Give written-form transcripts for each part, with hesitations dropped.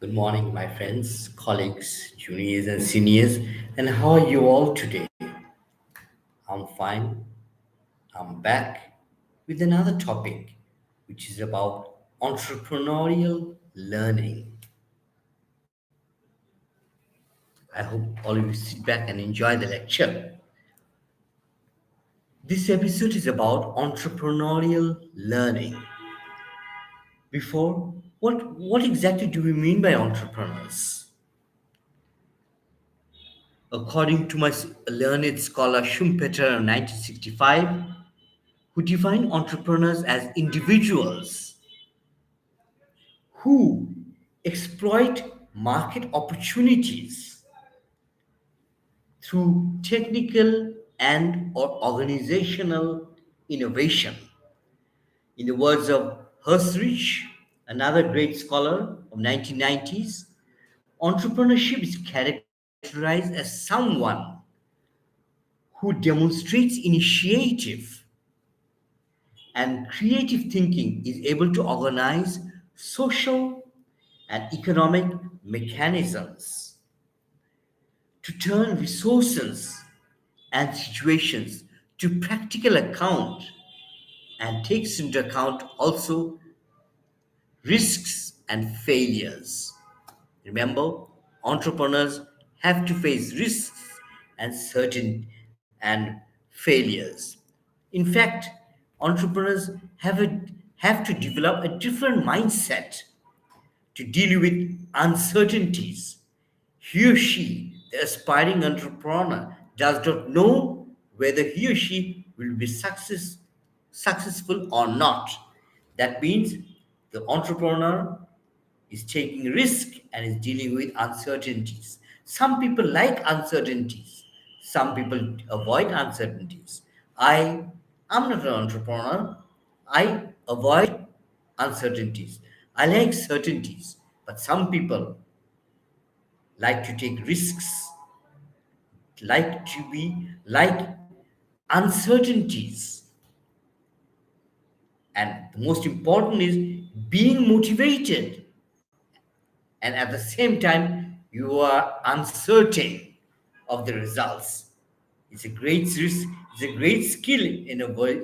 Good morning, my friends, colleagues, juniors, and seniors. And how are you all today? I'm fine. I'm back with another topic, which is about entrepreneurial learning. I hope all of you sit back and enjoy the lecture. This episode is about entrepreneurial learning. Before, what exactly do we mean by entrepreneurs? According to my learned scholar Schumpeter in 1965, who define entrepreneurs as individuals who exploit market opportunities through technical and or organizational innovation. In the words of Hersrich, another great scholar of 1990s, entrepreneurship is characterized as someone who demonstrates initiative and creative thinking, is able to organize social and economic mechanisms to turn resources and situations to practical account and takes into account also risks and failures. Remember, entrepreneurs have to face risks and certain and failures. In fact, entrepreneurs have to develop a different mindset to deal with uncertainties. He or she, the aspiring entrepreneur, does not know whether he or she will be successful or not. That means the entrepreneur is taking risk and is dealing with uncertainties. Some people like uncertainties. Some people avoid uncertainties. I am not an entrepreneur. I avoid uncertainties. I like certainties. But some people like to take risks, like uncertainties. And the most important is being motivated, and at the same time you are uncertain of the results. It's a great risk, it's a great skill in a world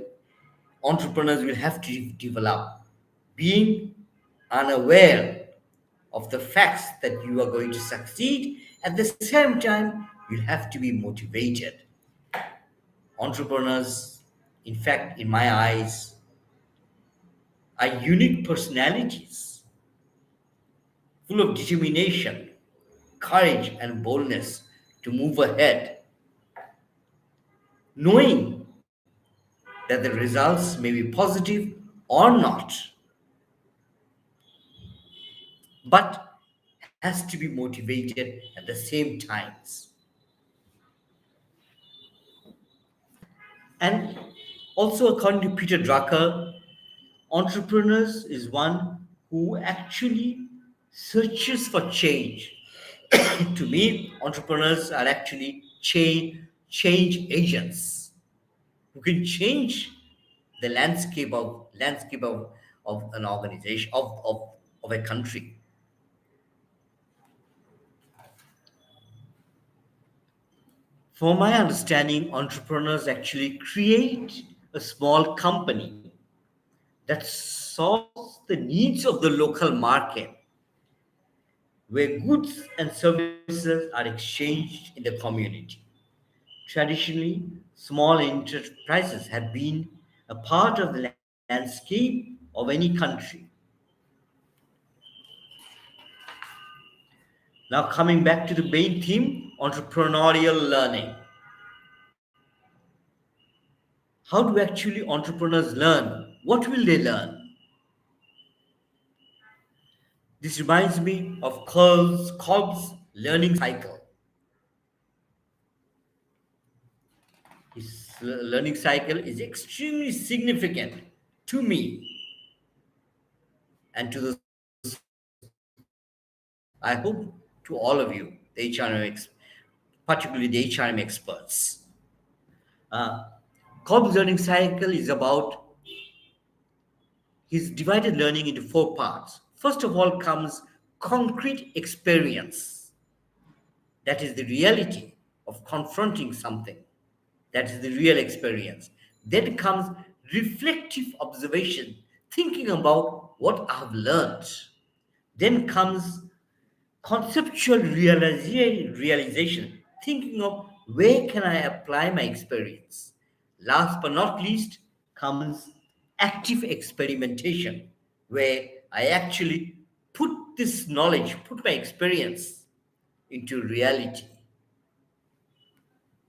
entrepreneurs will have to develop. Being unaware of the facts that you are going to succeed, at the same time you'll have to be motivated. Entrepreneurs, in fact, in my eyes, are unique personalities full of determination, courage, and boldness to move ahead, knowing that the results may be positive or not, but has to be motivated at the same times. And also, according to Peter Drucker, entrepreneurs is one who actually searches for change. To me, entrepreneurs are actually change agents who can change the landscape of an organization of a country. For my understanding, entrepreneurs actually create a small company that solves the needs of the local market, where goods and services are exchanged in the community. Traditionally, small enterprises have been a part of the landscape of any country. Now, coming back to the main theme, entrepreneurial learning. How do actually entrepreneurs learn? What will they learn? This reminds me of Cobb's learning cycle. His learning cycle is extremely significant to me and to the, I hope, to all of you, the particularly the HRM experts. Uh, Cobb's learning cycle is about he's divided learning into four parts. First of all comes concrete experience. That is the reality of confronting something. That is the real experience. Then comes reflective observation, thinking about what I've learned. Then comes conceptual realization, thinking of where can I apply my experience. Last but not least comes active experimentation, where I actually put this knowledge, put my experience into reality.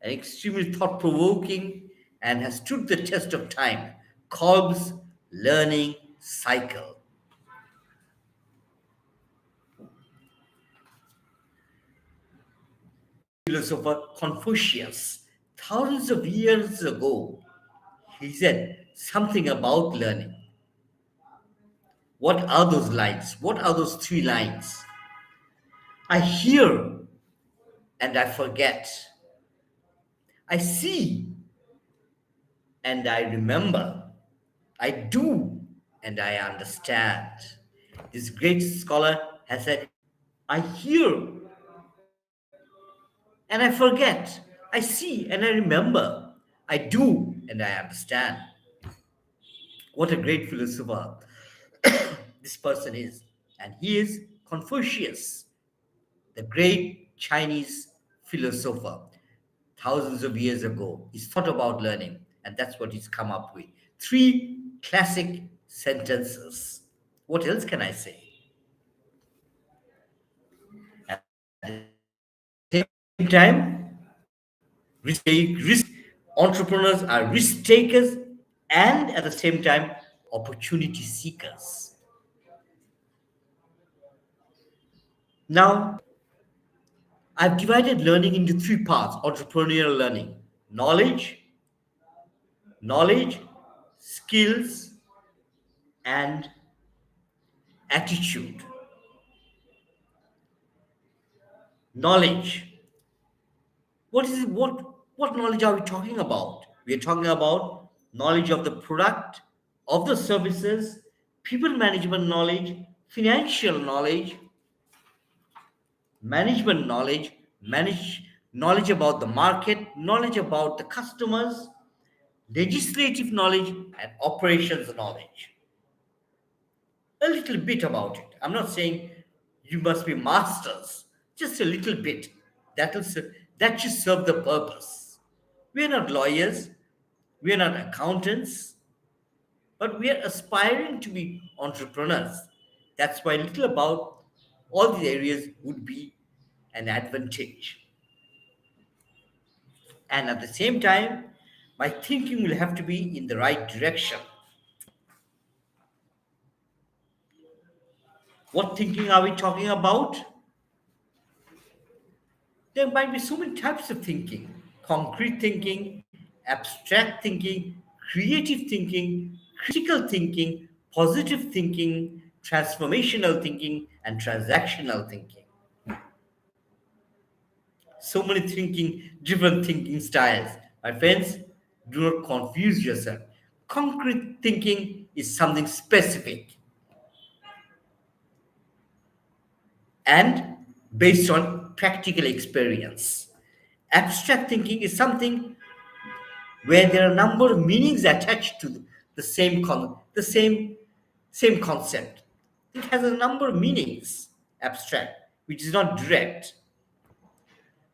An extremely thought provoking and has stood the test of time. Cobb's learning cycle. Philosopher Confucius, thousands of years ago, he said something about learning. What are those lines? What are those three lines? I hear and I forget. I see and I remember. I do and I understand. This great scholar has said, I hear and I forget. I see and I remember. I do and I understand. What a great philosopher this person is. And he is Confucius, the great Chinese philosopher. Thousands of years ago, he's thought about learning, and that's what he's come up with. Three classic sentences. What else can I say? At the same time, entrepreneurs are risk takers and at the same time, opportunity seekers. Now, I've divided learning into three parts: entrepreneurial learning, knowledge, knowledge, skills, and attitude. Knowledge. What knowledge are we talking about? We are talking about knowledge of the product, of the services, people management knowledge, financial knowledge, management knowledge, manage knowledge about the market, knowledge about the customers, legislative knowledge, and operations knowledge. A little bit about it. I'm not saying you must be masters, just a little bit. That should serve the purpose. We are not lawyers, we are not accountants, but we are aspiring to be entrepreneurs. That's why little about all these areas would be an advantage. And at the same time, my thinking will have to be in the right direction. What thinking are we talking about? There might be so many types of thinking: concrete thinking, abstract thinking, creative thinking, critical thinking, positive thinking, transformational thinking, and transactional thinking. So many different thinking styles. My friends, do not confuse yourself. Concrete thinking is something specific and based on practical experience. Abstract thinking is something where there are a number of meanings attached to the same concept. It has a number of meanings, abstract, which is not direct.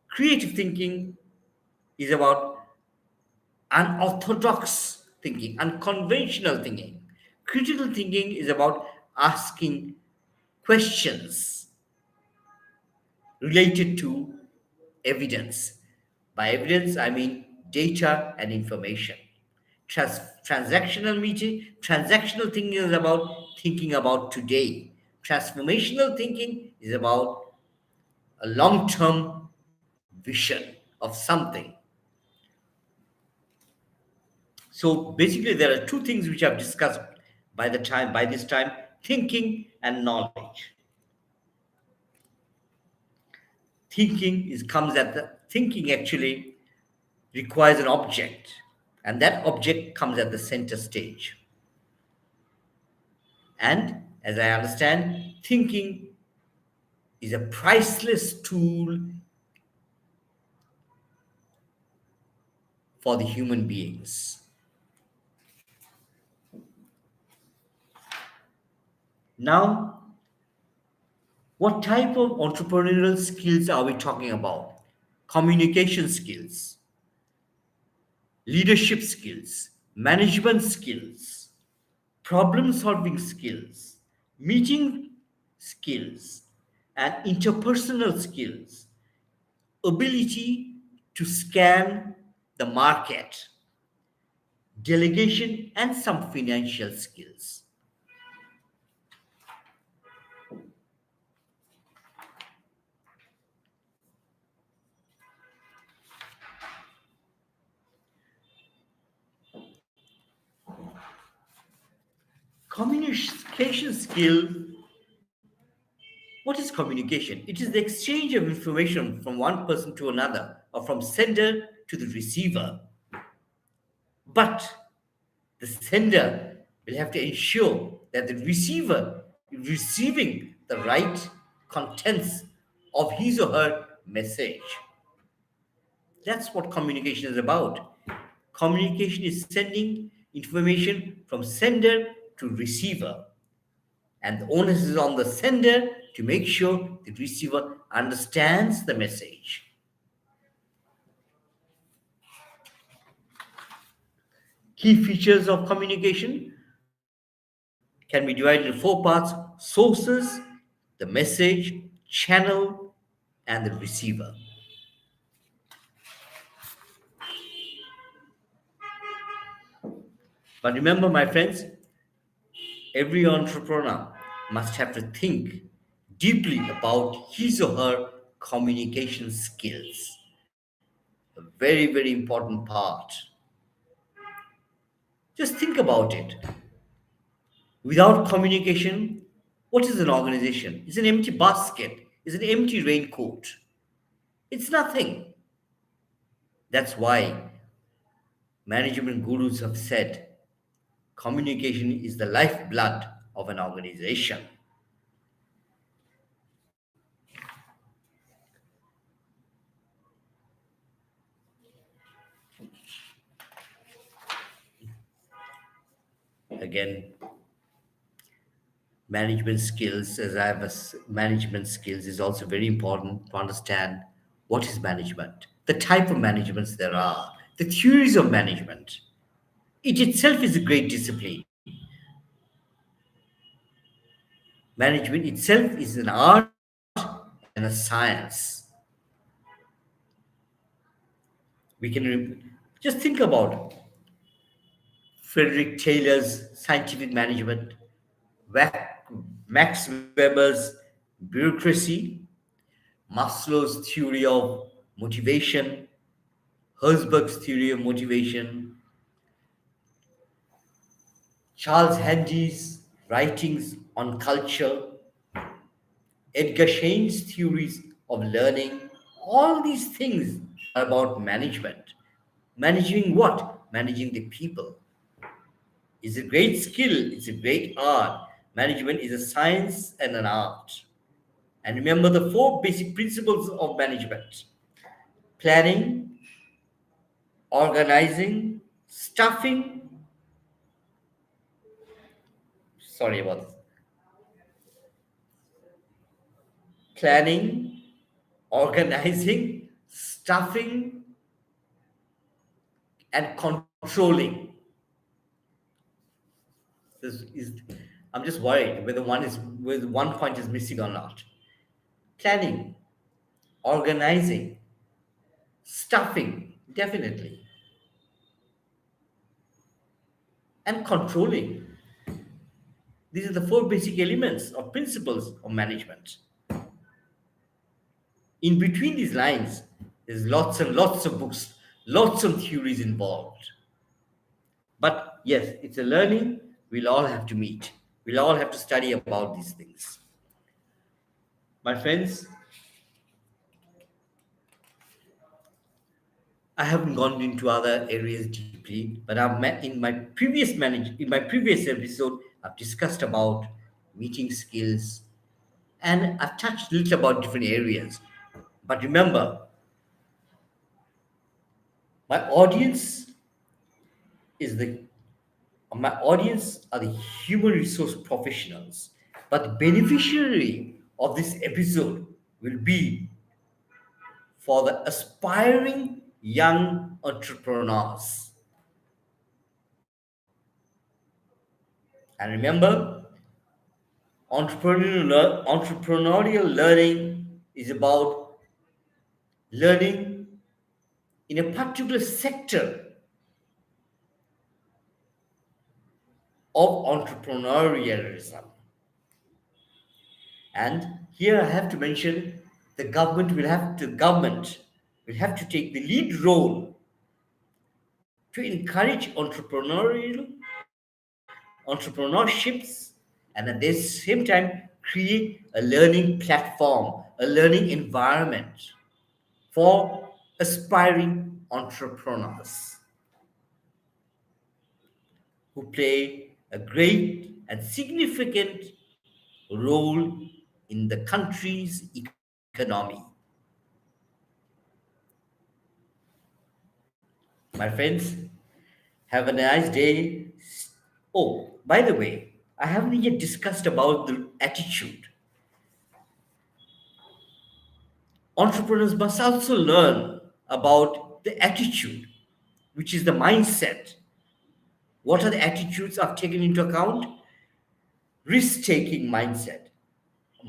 Creative thinking is about unorthodox thinking, unconventional thinking. Critical thinking is about asking questions related to evidence. By evidence, I mean data and information. Transactional thinking is about thinking about today. Transformational thinking is about a long-term vision of something. So basically, there are two things which I've discussed by this time: thinking and knowledge. Thinking actually requires an object, and that object comes at the center stage. And as I understand, thinking is a priceless tool for the human beings. Now, what type of entrepreneurial skills are we talking about? Communication skills, leadership skills, management skills, problem solving skills, meeting skills, and interpersonal skills, ability to scan the market, delegation, and some financial skills. Communication skill. What is communication? It is the exchange of information from one person to another or from sender to the receiver. But the sender will have to ensure that the receiver is receiving the right contents of his or her message. That's what communication is about. Communication is sending information from sender to receiver. And the onus is on the sender to make sure the receiver understands the message. Key features of communication can be divided into four parts: sources, the message, channel, and the receiver. But remember, my friends, every entrepreneur must have to think deeply about his or her communication skills. A very, very important part. Just think about it. Without communication, what is an organization? It's an empty basket, it's an empty raincoat. It's nothing. That's why management gurus have said communication is the lifeblood of an organization. Again, management skills, as I have management skills, is also very important to understand what is management, the type of managements there are, the theories of management. It itself is a great discipline. Management itself is an art and a science. Just think about Frederick Taylor's scientific management, Max Weber's bureaucracy, Maslow's theory of motivation, Herzberg's theory of motivation, Charles Handy's writings on culture, Edgar Shane's theories of learning. All these things are about management. Managing what? Managing the people. It's a great skill, it's a great art. Management is a science and an art. And remember the four basic principles of management: planning, organizing, staffing. Sorry about this. Planning, organizing, staffing, and controlling. This is, I'm just worried whether one point is missing or not. Planning, organizing, staffing, definitely, and controlling. These are the four basic elements or principles of management. In between these lines, there's lots and lots of books, lots of theories involved. But yes, it's a learning we'll all have to meet. We'll all have to study about these things. My friends, I haven't gone into other areas deeply, but I've met in my previous episode, I've discussed about meeting skills And I've touched a little about different areas. But remember, my audience is the my audience are the human resource professionals. But the beneficiary of this episode will be for the aspiring young entrepreneurs. And remember, entrepreneurial learning is about learning in a particular sector of entrepreneurialism. And here I have to mention government will have to take the lead role to encourage entrepreneurships, and at the same time create a learning platform, a learning environment for aspiring entrepreneurs who play a great and significant role in the country's economy. My friends, have a nice day. Oh, by the way, I haven't yet discussed about the attitude. Entrepreneurs must also learn about the attitude, which is the mindset. What are the attitudes I've taken into account? Risk taking mindset,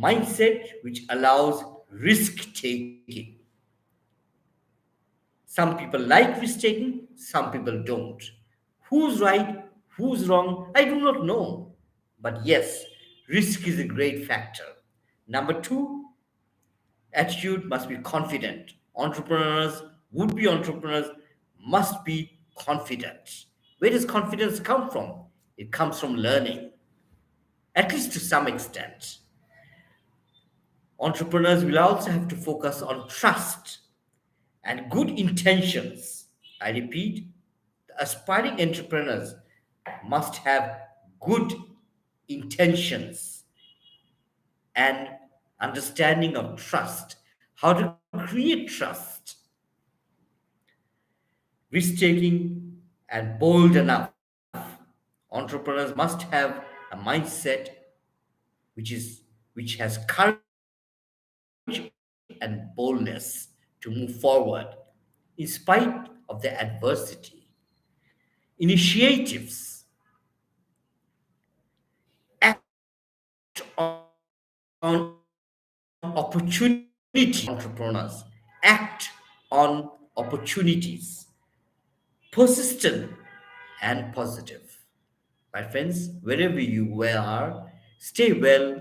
mindset which allows risk taking. Some people like risk taking, some people don't. Who's right, who's wrong, I do not know. But yes, risk is a great factor. Number two, attitude must be confident. Entrepreneurs, would be entrepreneurs, must be confident. Where does confidence come from? It comes from learning, at least to some extent. Entrepreneurs will also have to focus on trust and good intentions. I repeat, the aspiring entrepreneurs must have good intentions and understanding of trust, how to create trust, risk taking, and bold enough. Entrepreneurs must have a mindset which has courage and boldness to move forward in spite of the adversity. Initiatives, act on opportunity. Entrepreneurs act on opportunities, persistent and positive. My friends, wherever you are, stay well,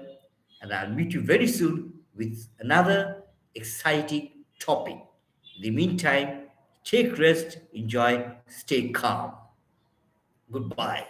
and I'll meet you very soon with another exciting topic. In the meantime, take rest, enjoy, stay calm. Goodbye.